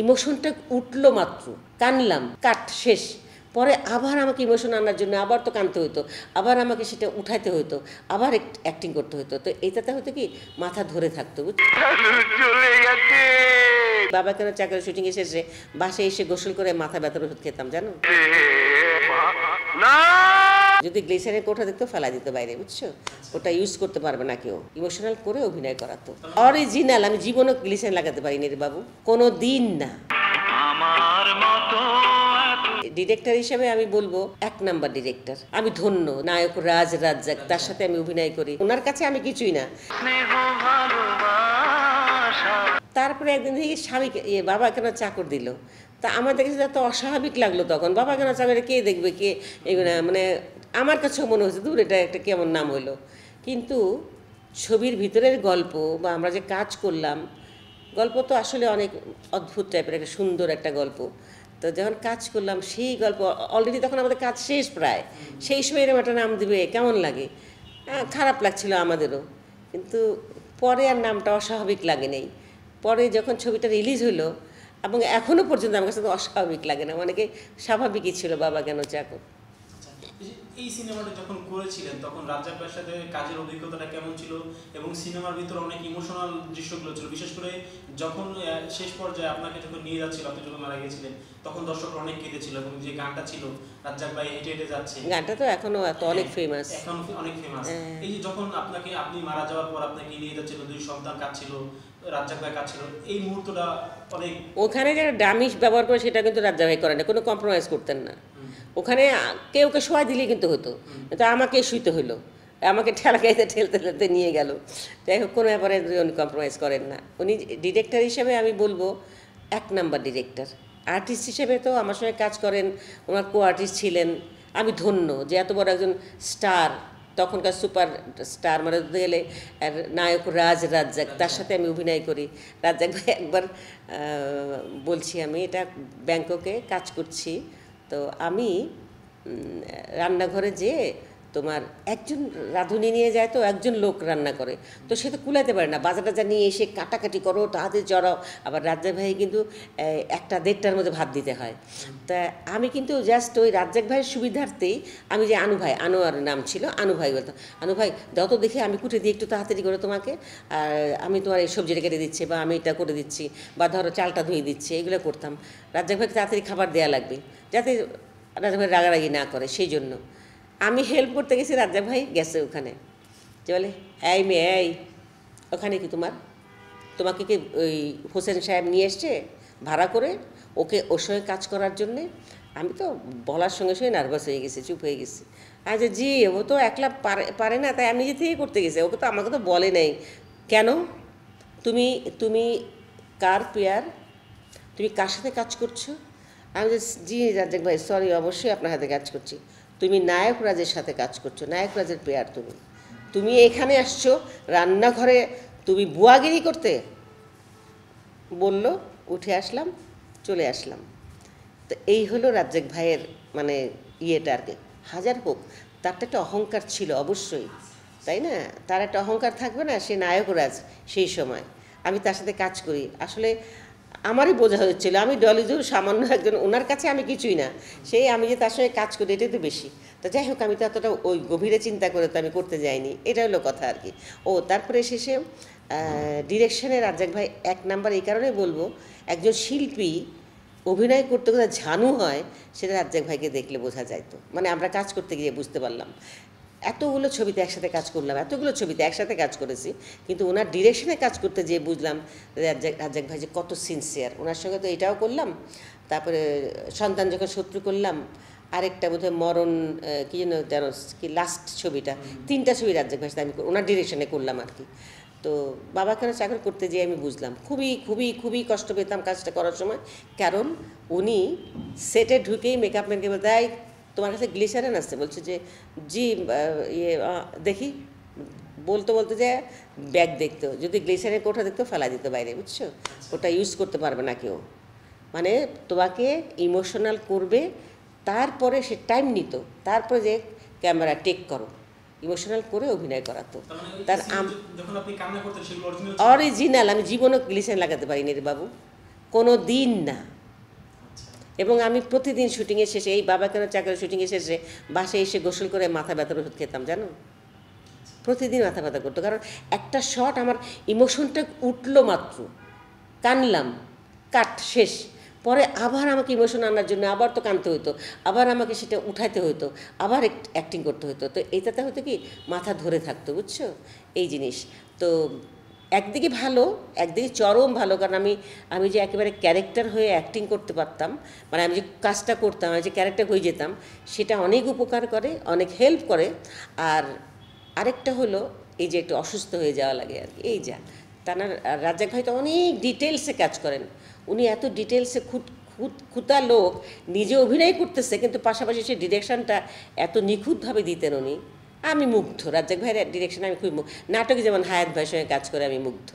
ইমোশনটা উঠলো মাত্র, কানলাম, কাট শেষ। পরে আবার আমাকে ইমোশন আনার জন্য আবার তো কানতে হতো, আবার আমাকে সেটা উঠাইতে হতো, আবার অ্যাক্টিং করতে হতো। তো এটাতে হতো কি মাথা ধরে থাকতো, বাবা কেন চাকরি শুটিংয়ে শেষে বাসায় এসে গোসল করে মাথা ব্যথার ওষুধ খেতাম জানো। যদি গ্লিসারিনের কোঠা দেখতো ফেলা দিত বাইরে, বুঝছো, ওটা ইউজ করতে পারবে না কেউ। ইমোশনাল করে অভিনয় করাতো, অরিজিনাল। আমি জীবনও গ্লিসারিন লাগাতে পারিনি রে বাবু, কোনো দিন না। ডিরেক্টর হিসেবে আমি বলবো 1 নাম্বার ডিরেক্টর। আমি ধন্য, নায়ক রাজ রাজ্জাক, তার সাথে আমি অভিনয় করি, ওনার কাছে আমি কিছুই না। তারপরে একদিন থেকে স্বামীকে বাবা কেন চাকর দিল, তা আমাদের কাছে এত অস্বাভাবিক লাগলো তখন। বাবা কেন চাকরি কে দেখবে, কে এগুলো, মানে আমার কাছেও মনে হচ্ছে দূর এটা একটা কেমন নাম হলো। কিন্তু ছবির ভিতরের গল্প বা আমরা যে কাজ করলাম, গল্প তো আসলে অনেক অদ্ভুত টাইপের, একটা সুন্দর একটা গল্প। তো যখন কাজ করলাম সেই গল্প অলরেডি তখন আমাদের কাজ শেষ প্রায়, সেই সময় এরকম একটা নাম দিবে কেমন লাগে, খারাপ লাগছিল আমাদেরও। কিন্তু পরে আর নামটা অস্বাভাবিক লাগে নেই। পরে যখন ছবিটা রিলিজ হলো, এবং এখনও পর্যন্ত আমার কাছে তো অস্বাভাবিক লাগে না, অনেকে স্বাভাবিকই ছিল বাবা কেন চাকর। এই সিনেমাটা যখন করেছিলেন তখন রাজ্জাক ভাইয়ের সাথে কাজের অভিজ্ঞতাটা কেমন ছিল, এবং সিনেমার ভিতরে অনেক ইমোশনাল দৃশ্যগুলো ছিল, বিশেষ করে যখন শেষ পর্যায়ে আপনাকে যখন নিয়ে যাচ্ছিল, আপনি যখন মারা গেছিলেন তখন দর্শকরা অনেক কেঁদেছিল, এবং যে গানটা ছিল রাজ্জাক ভাই হেঁটে হেঁটে যাচ্ছে, গানটা তো এখনো এত অনেক ফেমাস, এখন অনেক ফেমাস। এই যে যখন আপনি মারা যাওয়ার পর আপনাকে নিয়ে যাচ্ছিল, 2 সন্তান কাঁদছিল, রাজ্জাক ভাই কাঁদছিল, এই মুহূর্তটা অনেক। ওখানে যারা ডামিশ ব্যবহার করে সেটা কিন্তু রাজ্জাক ভাই করেন না, কোনো কম্প্রোমাইজ করতেন না। ওখানে কেউ কে শোয়া দিলে কিন্তু হতো, তো আমাকে শুইতে হলো, আমাকে ঠেলা গাইতে ঠেলতে ঠেলতে নিয়ে গেল। যাই হোক, কোনো ব্যাপারে উনি কম্প্রোমাইজ করেন না। উনি ডিরেক্টর হিসেবে আমি বলবো 1 নাম্বার ডিরেক্টর। আর্টিস্ট হিসেবে তো আমার সঙ্গে কাজ করেন, ওনার কো আর্টিস্ট ছিলেন। আমি ধন্য যে এত বড় একজন স্টার, তখনকার সুপার স্টার মানে ধরতে গেলে নায়ক রাজ রাজ্জাক, তার সাথে আমি অভিনয় করি। রাজ্জাক ভাই একবার বলছি, আমি এটা ব্যাংককে কাজ করছি, তো আমি রান্নাঘরে যেয়ে তোমার একজন রাঁধুনি নিয়ে যায়, তো একজন লোক রান্না করে, তো সে তো কুলাতে পারে না, বাজার টাজার নিয়ে এসে কাটাকাটি করো, তাহাতে জড়াও। আবার রাজ্জাক ভাই কিন্তু 1টা-1.5টার মধ্যে ভাত দিতে হয়। তা আমি কিন্তু জাস্ট ওই রাজ্জাক ভাইয়ের সুবিধার্থেই আমি যে আনু ভাই, আনোয়ার নাম ছিল, আনু ভাই বলতাম, আনু ভাই দাও তো দেখে, আমি কুটে দিই একটু তাড়াতাড়ি করে তোমাকে, আর আমি তোমার এই সবজিটা কেটে দিচ্ছি, বা আমি এটা করে দিচ্ছি, বা ধরো চালটা ধুয়ে দিচ্ছি, এগুলো করতাম। রাজ্জাক ভাইকে তাড়াতাড়ি খাবার দেওয়া লাগবে, যাতে রাজ্জাক ভাই রাগারাগি না করে, সেই জন্য আমি হেল্প করতে গেছি। রাজ্জাক ভাই গেছে ওখানে, যে বলে এই মেয়ে, এই ওখানে কি তোমাকে কি ওই হোসেন সাহেব নিয়ে এসছে ভাড়া করে, ওকে ওর সঙ্গে কাজ করার জন্যে? আমি তো বলার সঙ্গে সঙ্গে নার্ভাস হয়ে গেছি, চুপ হয়ে গেছি। আচ্ছা জি, ও তো একলা পারে না, তাই আমি নিজে থেকেই করতে গেছি, ওকে তো আমাকে তো বলে নাই। কেন? তুমি কার পেয়ার, তুমি কার সাথে কাজ করছো? আমি যে জি রাজ্জাক ভাই সরি, অবশ্যই আপনার হাতে কাজ করছি। তুমি নায়ক রাজের সাথে কাজ করছো, নায়ক রাজের পেয়ার। তুমি এখানে আসছো রান্নাঘরে তুমি বুয়াগিরি করতে? বলল, উঠে আসলাম, চলে আসলাম। তো এই হলো রাজ্জাক ভাইয়ের মানে ইয়েটা আর কি। হাজার হোক, তার তো একটা অহংকার ছিল অবশ্যই, তাই না? তার একটা অহংকার থাকবে না? সে নায়করাজ সেই সময়, আমি তার সাথে কাজ করি, আসলে আমারই বোঝা হচ্ছিল আমি ডলিজুর সামান্য একজন, ওনার কাছে আমি কিছুই না, সেই আমি যে তার সঙ্গে কাজ করি এটাই তো বেশি। তো যাই হোক, আমি তো এতটা ওই গভীরে চিন্তা করে তো আমি করতে যাইনি, এটা হলো কথা আর কি। তারপরে শেষে ডিরেকশনে রাজ্জাক ভাই 1 নাম্বার। এই কারণে বলবো, একজন শিল্পী অভিনয় করতে করতে ঝানু হয়, সেটা রাজ্জাক ভাইকে দেখলে বোঝা যাইতো। মানে আমরা কাজ করতে গিয়ে বুঝতে পারলাম, এতগুলো ছবিতে একসাথে কাজ করলাম, এতগুলো ছবিতে একসাথে কাজ করেছি, কিন্তু ওনার ডিরেকশনে কাজ করতে যেয়ে বুঝলাম রাজ্জাক ভাই যে কত সিনসিয়ার। ওনার সঙ্গে তো এটাও করলাম, তারপরে সন্তান যখন শত্রু করলাম, আরেকটা বোধহয় মরণ কি যেন কি লাস্ট ছবিটা, 3টা ছবি রাজ্জাক ভাই সাথে আমি ওনার ডিরেকশনে করলাম আর কি। তো বাবা কেন চাকরি করতে যেয়ে আমি বুঝলাম খুবই খুবই খুবই কষ্ট পেতাম কাজটা করার সময়। কারণ উনি সেটে ঢুকেই মেকআপ ম্যানকে বলতে, তোমার কাছে গ্লিসারিন আসছে? বলছে যে জি, ইয়ে দেখি, বলতে বলতে যে ব্যাগ দেখতো, যদি গ্লিসারিনের কোঠা দেখতো ফেলা দিত বাইরে, বুঝছো, ওটা ইউজ করতে পারবে না কেউ। মানে তোমাকে ইমোশনাল করবে, তারপরে সে টাইম নিত, তারপরে যে ক্যামেরা টেক করো, ইমোশনাল করে অভিনয় করাতো। তার অরিজিনাল। আমি জীবনও গ্লিসারিন লাগাতে পারিনি রে বাবু, কোনো দিন না। আচ্ছা। এবং আমি প্রতিদিন শুটিংয়ের শেষে, এই বাবা কেন চাকরি শুটিংয়ের শেষে বাসায় এসে গোসল করে মাথা ব্যথার ওষুধ খেতাম জানো, প্রতিদিন মাথা ব্যথা করতো। কারণ একটা শট আমার ইমোশনটা উঠলো মাত্র, কানলাম, কাট শেষ, পরে আবার আমাকে ইমোশন আনার জন্য আবার তো কানতে হতো, আবার আমাকে সেটা উঠাইতে হতো, আবার অ্যাক্টিং করতে হতো। তো এটাতে হতো কি মাথা ধরে থাকতো, বুঝছো এই জিনিস। তো একদিকে ভালো, একদিকে চরম ভালো, কারণ আমি যে একেবারে ক্যারেক্টার হয়ে অ্যাক্টিং করতে পারতাম, মানে আমি যে কাজটা করতাম, আমি যে ক্যারেক্টার হয়ে যেতাম, সেটা অনেক উপকার করে, অনেক হেল্প করে। আর আরেকটা হলো এই যে একটু অসুস্থ হয়ে যাওয়া লাগে আর কি, এই যা তানার রাজ্জাক ভাই তো অনেক ডিটেলসে কাজ করেন, উনি এত ডিটেলসে খুঁতা লোক, নিজে অভিনয় করতেছে কিন্তু পাশাপাশি সে ডিরেকশনটা এত নিখুঁতভাবে দিতেন উনি। আমি মুগ্ধ, রাজ্জাক ভাইয়ের ডিরেকশনে আমি খুবই নাটকে যেমন হায়াত ভাইয়ের সঙ্গে কাজ করে আমি মুগ্ধ।